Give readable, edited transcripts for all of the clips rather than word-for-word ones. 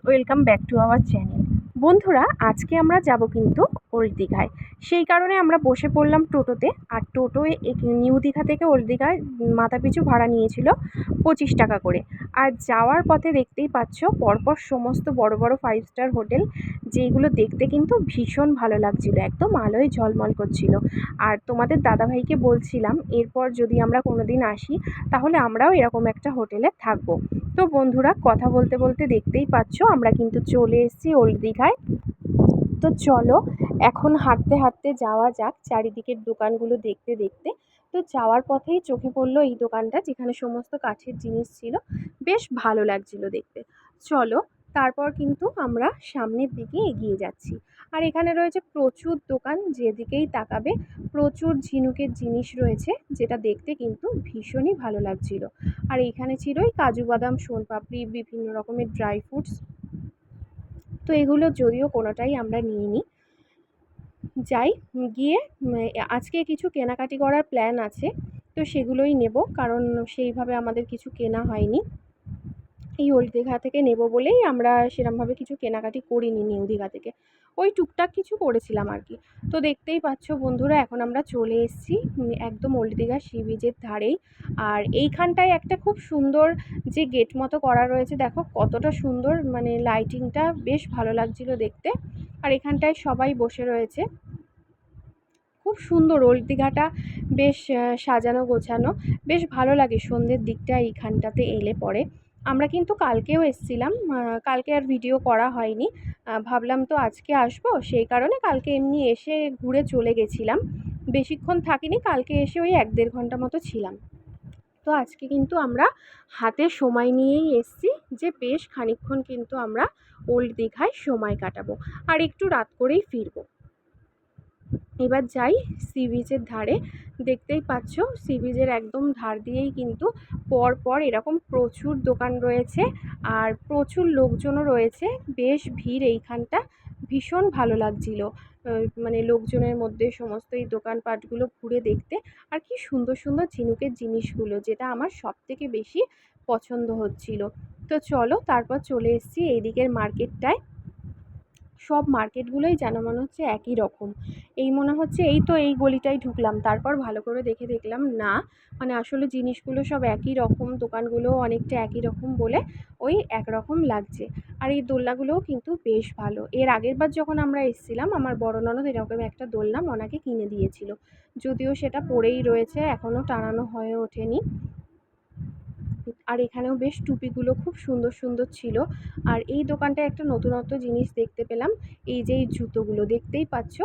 Welcome back to our channel. বন্ধুরা, আজকে আমরা যাব কিন্তু ওল্ড দীঘায়। সেই কারণে আমরা বসে পড়লাম টোটোতে। আর টোটোয় নিউ দীঘা থেকে ওল্ড দীঘায় মাথাপিছু ভাড়া নিয়েছিল 25 টাকা করে। আর যাওয়ার পথে দেখতেই পাচ্ছ পরপর সমস্ত বড় বড় 5 স্টার হোটেল, যেগুলো দেখতে কিন্তু ভীষণ ভালো লাগছিল, একদম আলোয় ঝলমল করছিল। আর তোমাদের দাদাভাইকে বলছিলাম এরপর যদি আমরা কোনো দিন আসি তাহলে আমরাও এরকম একটা হোটেলে থাকবো। তো বন্ধুরা, কথা বলতে বলতে দেখতেই পাচ্ছ আমরা কিন্তু চলে এসেছি ওল্ড দীঘায়। তো চলো এখন হাঁটতে হাঁটতে যাওয়া যাক চারিদিকের দোকানগুলো দেখতে দেখতে। তো যাওয়ার পথেই চোখে পড়লো এই দোকানটা, যেখানে সমস্ত কাঠের জিনিস ছিল, বেশ ভালো লাগছিল দেখতে। চলো, তারপর কিন্তু আমরা সামনের দিকে এগিয়ে যাচ্ছি। আর এখানে রয়েছে প্রচুর দোকান, যেদিকেই তাকাবে প্রচুর ঝিনুকের জিনিস রয়েছে, যেটা দেখতে কিন্তু ভীষণই ভালো লাগছিল। আর এখানে ছিল এই কাজু বাদাম, সোনপাপড়ি, বিভিন্ন রকমের ড্রাই ফ্রুটস। তো এগুলো যদিও কোনোটাই আমরা নিইনি। যাই গিয়ে আজকে কিছু কেনাকাটি করার প্ল্যান আছে, তো সেগুলোই নেব, কারণ সেইভাবে আমাদের কিছু কেনা হয়নি। এই ওল্ড দীঘা থেকে নেব বলেই আমরা সেরমভাবে কিছু কেনাকাটি করিনি নিউ দীঘা থেকে, ওই টুকটাক কিছু করেছিলাম আর কি। তো দেখতেই পাচ্ছ বন্ধুরা, এখন আমরা চলে এসেছি একদম ওল্ড দীঘা সি বিচের ধারেই। আর এইখানটায় একটা খুব সুন্দর যে গেট মতো করা রয়েছে, দেখো কতটা সুন্দর, মানে লাইটিংটা বেশ ভালো লাগছিল দেখতে। আর এখানটায় সবাই বসে রয়েছে, খুব সুন্দর ওল্ড দীঘাটা, বেশ সাজানো গোছানো, বেশ ভালো লাগে সন্ধ্যের দিকটা এইখানটাতে এলে পরে। আমরা কিন্তু কালকেও এসেছিলাম, কালকে আর ভিডিও করা হয়নি। ভাবলাম তো আজকে আসবো, সেই কারণে কালকে এমনি এসে ঘুরে চলে গেছিলাম, বেশিক্ষণ থাকিনি। কালকে এসে ওই 1-1.5 ঘন্টা মতো ছিলাম। তো আজকে কিন্তু আমরা হাতে সময় নিয়েই এসেছি, যে বেশ খানিকক্ষণ কিন্তু আমরা ওল্ড দীঘায় সময় কাটাবো, আর একটু রাত করেই ফিরবো। এবার যাই সি বিচের ধারে। দেখতেই পাচ্ছ সি বিচের একদম ধার দিয়েই কিন্তু পর পর এরকম প্রচুর দোকান রয়েছে, আর প্রচুর লোকজনও রয়েছে, বেশ ভিড় এইখানটা। ভীষণ ভালো লাগছিল মানে লোকজনের মধ্যে সমস্ত এই দোকানপাটগুলো ঘুরে দেখতে। আর কি সুন্দর সুন্দর ঝিনুকের জিনিসগুলো, যেটা আমার সবথেকে বেশি পছন্দ হচ্ছিল। তো চলো, তারপর চলে এসেছি এইদিকের মার্কেটটায়। সব মার্কেটগুলোই যেন মনে হচ্ছে একই রকম। এই মনে হচ্ছে এই তো এই গলিটায় ঢুকলাম, তারপর ভালো করে দেখে দেখলাম না, মানে আসলে জিনিসগুলো সব একই রকম, দোকানগুলোও অনেকটা একই রকম বলে ওই একরকম লাগছে। আর এই দোলনাগুলোও কিন্তু বেশ ভালো। এর আগের বার যখন আমরা এসেছিলাম, আমার বড় ননদ এরকম একটা দোলনা ওনাকে কিনে দিয়েছিল, যদিও সেটা পড়েই রয়েছে, এখনও টানানো হয়ে ওঠেনি। আর এখানেও বেশ টুপিগুলো খুব সুন্দর সুন্দর ছিল। আর এই দোকানটায় একটা নতুনত্ব জিনিস দেখতে পেলাম, এই যে এই জুতোগুলো দেখতেই পাচ্ছ,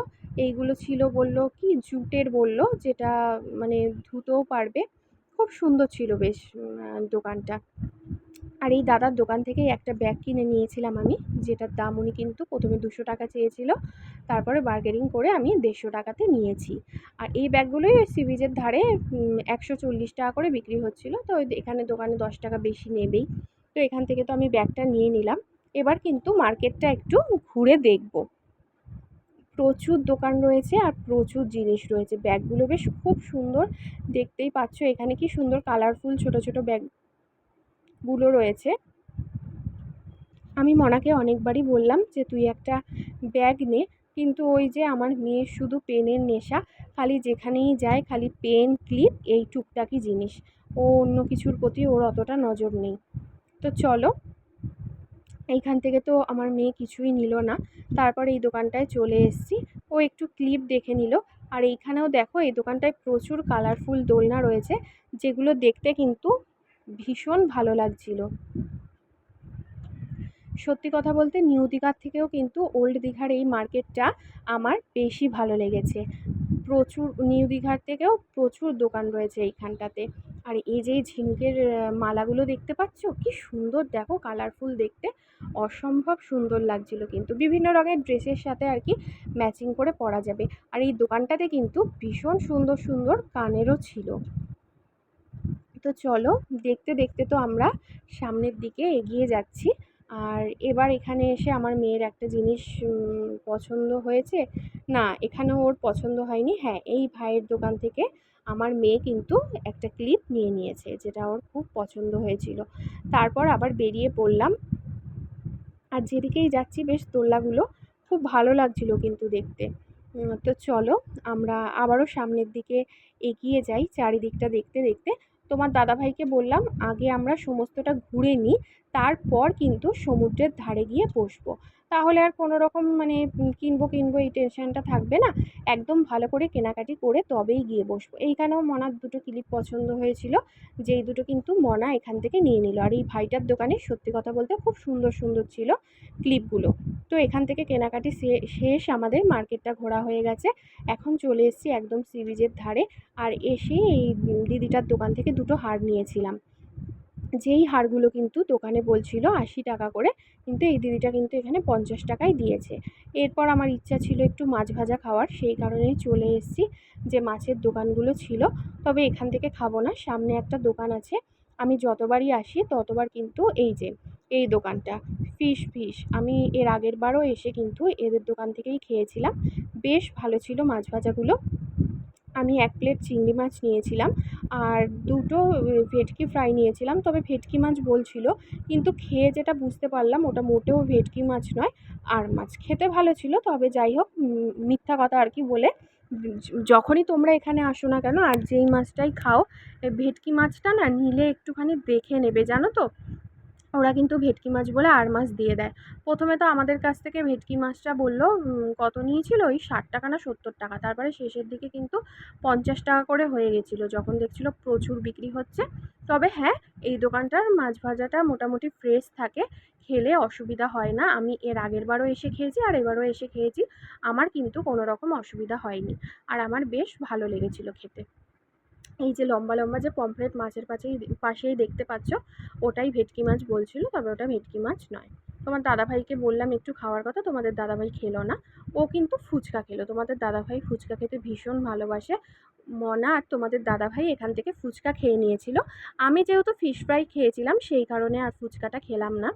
এইগুলো ছিল বলল কি জুটের, বলল যেটা মানে ধুতেও পারবে। খুব সুন্দর ছিল বেশ দোকানটা। আর এই দাদার দোকান থেকেই একটা ব্যাগ কিনে নিয়েছিলাম আমি, যেটার দাম উনি কিন্তু প্রথমে 200 টাকা চেয়েছিল, তারপরে বার্গেনিং করে আমি 150 টাকাতে নিয়েছি। আর এই ব্যাগগুলোই ওই সি বিচের ধারে 140 টাকা করে বিক্রি হচ্ছিল, তো এখানে দোকানে 10 টাকা বেশি নেবেই। তো এখান থেকে তো আমি ব্যাগটা নিয়ে নিলাম। এবার কিন্তু মার্কেটটা একটু ঘুরে দেখব। প্রচুর দোকান রয়েছে আর প্রচুর জিনিস রয়েছে, ব্যাগগুলো বেশ খুব সুন্দর। দেখতেই পাচ্ছ এখানে কি সুন্দর কালারফুল ছোট ছোট ব্যাগগুলো রয়েছে। আমি মনাকে অনেকবারই বললাম যে তুই একটা ব্যাগ নে, কিন্তু ওই যে আমার মেয়ের শুধু পেনের নেশা, খালি যেখানেই যায় খালি পেন, ক্লিপ, এই টুকটাকি জিনিস, ও অন্য কিছুর প্রতি ওর অতটা নজর নেই। তো চলো, এইখান থেকে তো আমার মেয়ে কিছুই নিল না, তারপর এই দোকানটায় চলে এসেছি। ও একটু ক্লিপ দেখে নিল। আর এইখানেও দেখো এই দোকানটায় প্রচুর কালারফুল দোলনা রয়েছে, যেগুলো দেখতে কিন্তু ভীষণ ভালো লাগছিল। সত্যি কথা বলতে নিউ দীঘার থেকেও কিন্তু ওল্ড দীঘার এই মার্কেটটা আমার বেশি ভালো লেগেছে। প্রচুর নিউ দীঘার থেকেও প্রচুর দোকান রয়েছে এইখানটাতে। আর এই যে ঝিনুকের মালাগুলো দেখতে পাচ্ছ, কি সুন্দর দেখো, কালারফুল দেখতে, অসম্ভব সুন্দর লাগছিল, কিন্তু বিভিন্ন রঙের ড্রেসের সাথে আর কি ম্যাচিং করে পরা যাবে। আর এই দোকানটাতে কিন্তু ভীষণ সুন্দর সুন্দর কানেরও ছিল। তো চলো, দেখতে দেখতে তো আমরা সামনের দিকে এগিয়ে যাচ্ছি। আর এবার এখানে এসে আমার মেয়ের একটা জিনিস পছন্দ হয়েছে। না, এখানেও ওর পছন্দ হয়নি। হ্যাঁ, এই ভাইয়ের দোকান থেকে আমার মেয়ে কিন্তু একটা ক্লিপ নিয়ে নিয়েছে, যেটা ওর খুব পছন্দ হয়েছিল। তারপর আবার বেরিয়ে পড়লাম। আর যেদিকেই যাচ্ছি বেশ দোলনাগুলো খুব ভালো লাগছিল কিন্তু দেখতে। তো চলো আমরা আবারও সামনের দিকে এগিয়ে যাই চারিদিকটা দেখতে দেখতে। তোমার দাদাভাইকে বললাম আগে আমরা সমস্তটা ঘুরে নিই, তারপর কিন্তু সমুদ্রের ধারে গিয়ে বসবো। তাহলে আর কোনো রকম মানে কিনবো কিনবো এই টেনশনটা থাকবে না। একদম ভালো করে কেনাকাটি করে তবেই গিয়ে বসবো। এইখানেও মনার দুটো ক্লিপ পছন্দ হয়েছিল, যেই দুটো কিন্তু মনা এখান থেকে নিয়ে নিল। আর এই ভাইটার দোকানে সত্যি কথা বলতে খুব সুন্দর সুন্দর ছিল ক্লিপগুলো। তো এখান থেকে কেনাকাটি শেষ, আমাদের মার্কেটটা ঘোরা হয়ে গেছে। এখন চলে এসেছি একদম সি বিচের ধারে। আর এসে এই দিদিটার দোকান থেকে দুটো হার নিয়েছিলাম, যেই হারগুলো কিন্তু দোকানে বলছিল 80 টাকা করে, কিন্তু এই দিদিটা কিন্তু এখানে 50 টাকায় দিয়েছে। এরপর আমার ইচ্ছা ছিল একটু মাছ ভাজা খাওয়ার, সেই কারণেই চলে এসেছি যে মাছের দোকানগুলো ছিল। তবে এখান থেকে খাবো না, সামনে একটা দোকান আছে, আমি যতবারই আসি ততবার কিন্তু এই যে এই দোকানটা ফিশ আমি এর আগের বারও এসে কিন্তু এদের দোকান থেকেই খেয়েছিলাম। বেশ ভালো ছিল মাছ ভাজাগুলো। আমি 1 প্লেট চিংড়ি মাছ নিয়েছিলাম আর দুটো ভেটকি ফ্রাই নিয়েছিলাম। তবে ভেটকি মাছ বলছিল, কিন্তু খেয়ে যেটা বুঝতে পারলাম ওটা মোটেও ভেটকি মাছ নয়, আর মাছ। খেতে ভালো ছিল, তবে যাই হোক মিথ্যা কথা আর কি বলে। যখনই তোমরা এখানে আসো না কেন আর যেই মাছটাই খাও, ভেটকি মাছটা না নিলে একটুখানি দেখে নেবে, জানো তো। ওরা কিন্তু ভেটকি মাছ বলে আর মাছ দিয়ে দেয়। প্রথমে তো আমাদের কাছ থেকে ভেটকি মাছটা বললো কত নিয়েছিল, ওই 60 টাকা না 70 টাকা। তারপরে শেষের দিকে কিন্তু 50 টাকা করে হয়ে গেছিলো, যখন দেখছিল প্রচুর বিক্রি হচ্ছে। তবে হ্যাঁ, এই দোকানটার মাছ ভাজাটা মোটামুটি ফ্রেশ থাকে, খেলে অসুবিধা হয় না। আমি এর আগের বারও এসে খেয়েছি আর এবারও এসে খেয়েছি, আমার কিন্তু কোনো রকম অসুবিধা হয়নি। আর আমার বেশ ভালো লেগেছিল খেতে। এই যে লম্বা লম্বা যে পমফ্রেট মাছের পাশেই দেখতে পাচ্ছ, ওটাই ভেটকি মাছ বলছিল, তবে ওটা ভেটকি মাছ নয়। তোমার দাদাভাইকে বললাম একটু খাওয়ার কথা, তোমাদের দাদাভাই খেলো না, ও কিন্তু ফুচকা খেলো। তোমাদের দাদাভাই ফুচকা খেতে ভীষণ ভালোবাসে। মনা আর তোমাদের দাদাভাই এখান থেকে ফুচকা খেয়ে নিয়েছিল। আমি যেহেতু ফিশ ফ্রাই খেয়েছিলাম সেই কারণে আর ফুচকাটা খেলাম না।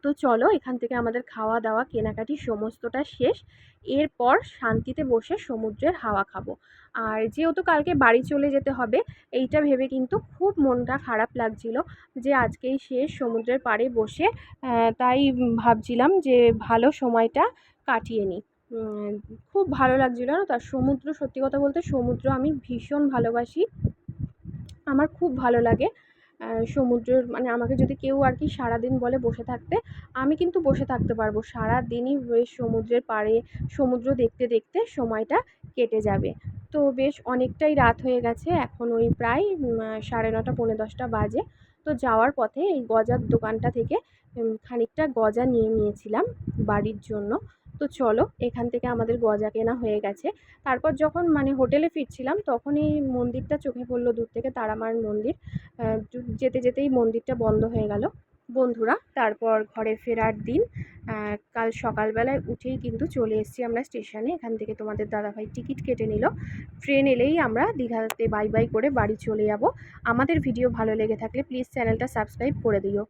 তো চলো এখান থেকে আমাদের খাওয়া দাওয়া কেনাকাটি সমস্তটা শেষ। এরপর শান্তিতে বসে সমুদ্রের হাওয়া খাবো। আর যেহেতু কালকে বাড়ি চলে যেতে হবে, এইটা ভেবে কিন্তু খুব মনটা খারাপ লাগছিল যে আজকেই শেষ সমুদ্রের পাড়ে বসে। তাই ভাবছিলাম যে ভালো সময়টা কাটিয়ে নিই। খুব ভালো লাগছিল না, তার সমুদ্র, সত্যি কথা বলতে সমুদ্র আমি ভীষণ ভালোবাসি, আমার খুব ভালো লাগে। সমুদ্রের মানে আমাকে যদি কেউ আর কি সারাদিন বলে বসে থাকতে, আমি কিন্তু বসে থাকতে পারবো সারাদিনই, বেশ সমুদ্রের পাড়ে সমুদ্র দেখতে দেখতে সময়টা কেটে যাবে। তো বেশ অনেকটাই রাত হয়ে গেছে, এখন ওই প্রায় 9:30 10:30 বাজে। তো যাওয়ার পথে এই গজার দোকানটা থেকে খানিকটা গজা নিয়ে নিয়েছিলাম বাড়ির জন্য। তো চলো এখান থেকে আমাদের গজা কেনা হয়ে গেছে। তারপর যখন মানে হোটেলে ফিরছিলাম তখন এই মন্দিরটা চোখে পড়লো দূর থেকে, তারামার মন্দির। যেতে যেতেই মন্দিরটা বন্ধ হয়ে গেল। বন্ধুরা, তারপর ঘরে ফেরার দিন, কাল সকালবেলায় উঠেই কিন্তু চলে এসেছি আমরা স্টেশনে। এখান থেকে তোমাদের দাদাভাই টিকিট কেটে নিল, ট্রেন এলেই আমরা দীঘাতে বাই বাই করে বাড়ি চলে যাব। আমাদের ভিডিও ভালো লেগে থাকলে প্লিজ চ্যানেলটা সাবস্ক্রাইব করে দিও।